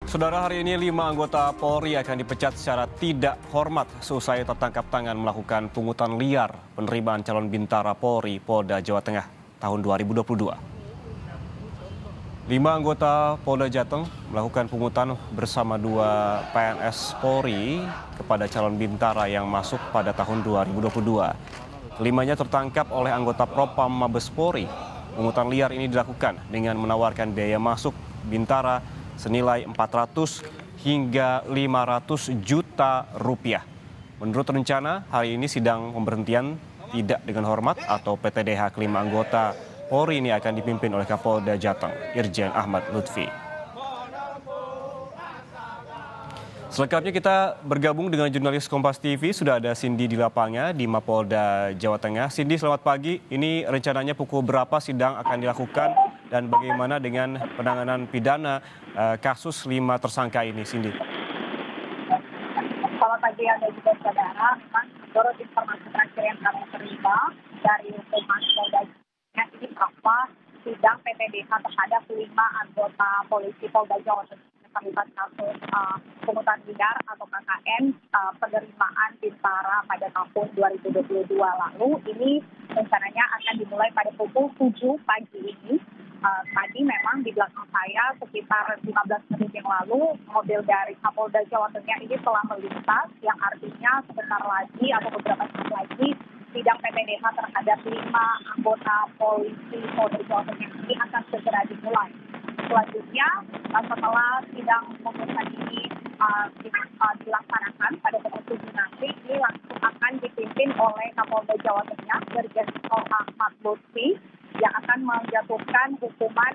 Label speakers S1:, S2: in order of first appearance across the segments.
S1: Saudara, hari ini 5 anggota Polri akan dipecat secara tidak hormat seusai tertangkap tangan melakukan pungutan liar penerimaan calon bintara Polri Polda Jawa Tengah tahun 2022. 5 anggota Polda Jateng melakukan pungutan bersama 2 PNS Polri kepada calon bintara yang masuk pada tahun 2022. Kelimanya tertangkap oleh anggota Propam Mabes Polri. Pungutan liar ini dilakukan dengan menawarkan biaya masuk bintara senilai 400 hingga 500 juta rupiah. Menurut rencana, hari ini sidang pemberhentian tidak dengan hormat atau PTDH kelima anggota Polri ini akan dipimpin oleh Kapolda Jateng, Irjen Ahmad Lutfi. Selengkapnya kita bergabung dengan jurnalis Kompas TV, sudah ada Cindy di lapangan di Mapolda Jawa Tengah. Cindy, selamat pagi. Ini rencananya pukul berapa sidang akan dilakukan dan bagaimana dengan penanganan pidana kasus 5 tersangka ini, Cindy?
S2: Selamat pagi Anda juga saudara. Memang menurut informasi terakhir yang kami terima dari Humas Polda Jawa ini bahwa sidang PTDH terhadap 5 anggota polisi Polda Jawa Tengah terlibat kasus pungutan liar atau KKN penerimaan bintara pada tahun 2022 lalu. Ini rencananya akan dimulai pada pukul 7 pagi ini. Tadi memang di belakang saya sekitar 15 menit yang lalu mobil dari Kapolda Jawa Tengah ini telah melintas, yang artinya sebentar lagi atau beberapa saat lagi sidang PTDH terhadap 5 anggota polisi Polda Jawa Tengah ini akan segera dimulai. Selanjutnya setelah sidang pemeriksaan ini dilaksanakan pada pukul 7 nanti, ini langsung akan dipimpin oleh Kapolda Jawa Tengah, Irjen Ahmad Lutfi, yang akan menjatuhkan hukuman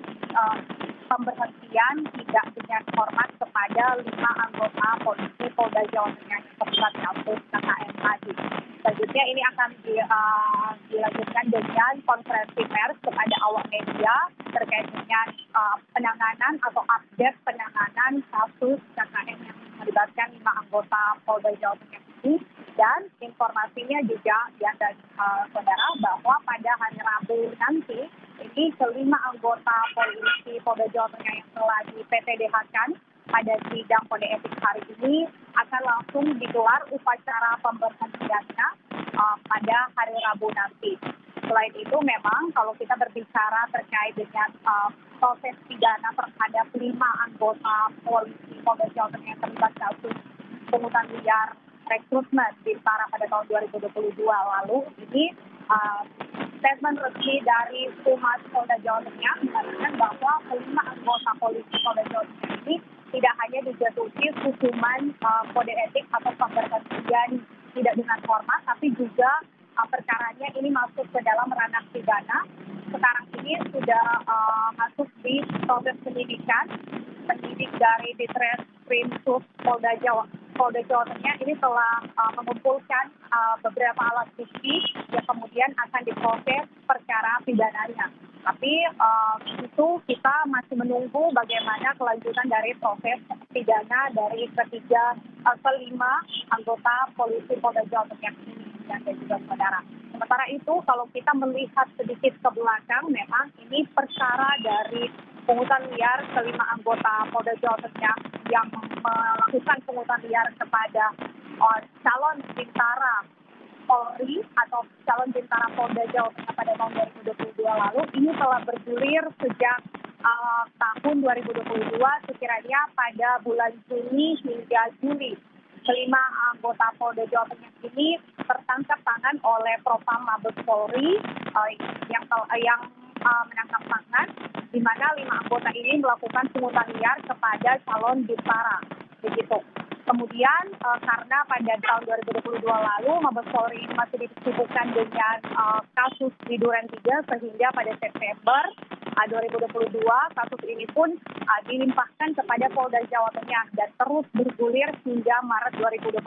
S2: pemberhentian tidak dengan hormat kepada 5 anggota polisi Polda Jawa Tengah yang terlibat kasus KKN tadi. Selanjutnya ini akan dilanjutkan dengan konferensi pers kepada awak media terkait dengan penanganan atau update penanganan kasus KKN yang melibatkan 5 anggota Polda Jawa Tengah ini. Dan informasinya juga ya dan saudara bahwa pada hari Rabu nanti ini kelima anggota polisi Polda Jawa Tengah yang telah di PTDH-kan pada sidang kode etik hari ini akan langsung digelar upacara pemberhentiannya pada hari Rabu nanti. Selain itu memang kalau kita berbicara terkait dengan proses pidana terhadap 5 anggota polisi Polda Jawa Tengah yang terlibat kasus pungutan liar rekrutmen bintara pada tahun 2022 lalu, ini statement resmi dari Humas Polda Jawa Tengah mengatakan bahwa 5 anggota polisi Polda Jawa Tengah ini tidak hanya dijatuhi hukuman kode etik atau pemberhentian tidak dengan hormat, tapi juga perkaranya ini masuk ke dalam ranah pidana. Sekarang ini sudah masuk di proses penyidikan. Penyidik dari Ditreskrim Sus Polda Jawa Tengah ini telah mengumpulkan beberapa alat bukti yang kemudian akan diproses perkara pidananya. Tapi itu kita masih menunggu bagaimana kelanjutan dari proses pidana dari kelima anggota polisi Polda Jawa Tengah ini dan juga saudara. Sementara itu kalau kita melihat sedikit ke belakang, memang ini perkara dari pungutan liar kelima anggota Polda Jawa Tengah yang melakukan pungutan liar kepada calon bintara Polri atau calon bintara Polda Jawa Tengah pada tahun 2022 lalu ini telah bergulir sejak tahun 2022 sekiranya pada bulan Juni hingga Juli. Kelima anggota Polda Jawa Tengah ini tertangkap tangan oleh Propam Mabes Polri yang menangkap tangan, di mana 5 anggota ini melakukan pungutan liar kepada calon bintara. Begitu. Kemudian karena pada tahun 2022 lalu Mabes Polri masih disibukkan dengan kasus di Duren 3 sehingga pada September 2022 kasus ini pun dilimpahkan kepada Polda Jawa Tengah dan terus bergulir hingga Maret 2023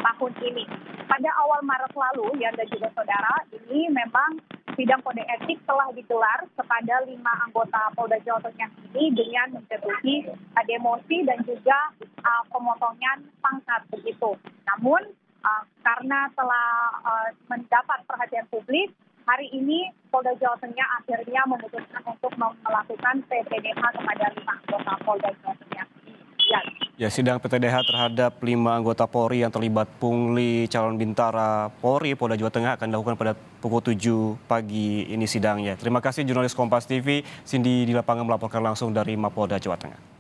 S2: tahun ini. Pada awal Maret lalu ya dan juga saudara, ini memang sidang kode etik telah digelar kepada 5 anggota Polda Jawa Tengah ini dengan menjatuhi demosi dan juga pemotongan pangkat begitu. Namun karena telah mendapat perhatian publik, hari ini Polda Jawa Tengah akhirnya memutuskan untuk melakukan PTDH kepada 5 anggota Polda Jawa Tengah.
S1: Ya, sidang PTDH terhadap 5 anggota Polri yang terlibat pungli calon Bintara Polri Polda Jawa Tengah akan dilakukan pada pukul 7 pagi ini sidangnya. Terima kasih jurnalis Kompas TV, Cindy di lapangan melaporkan langsung dari Mapolda Jawa Tengah.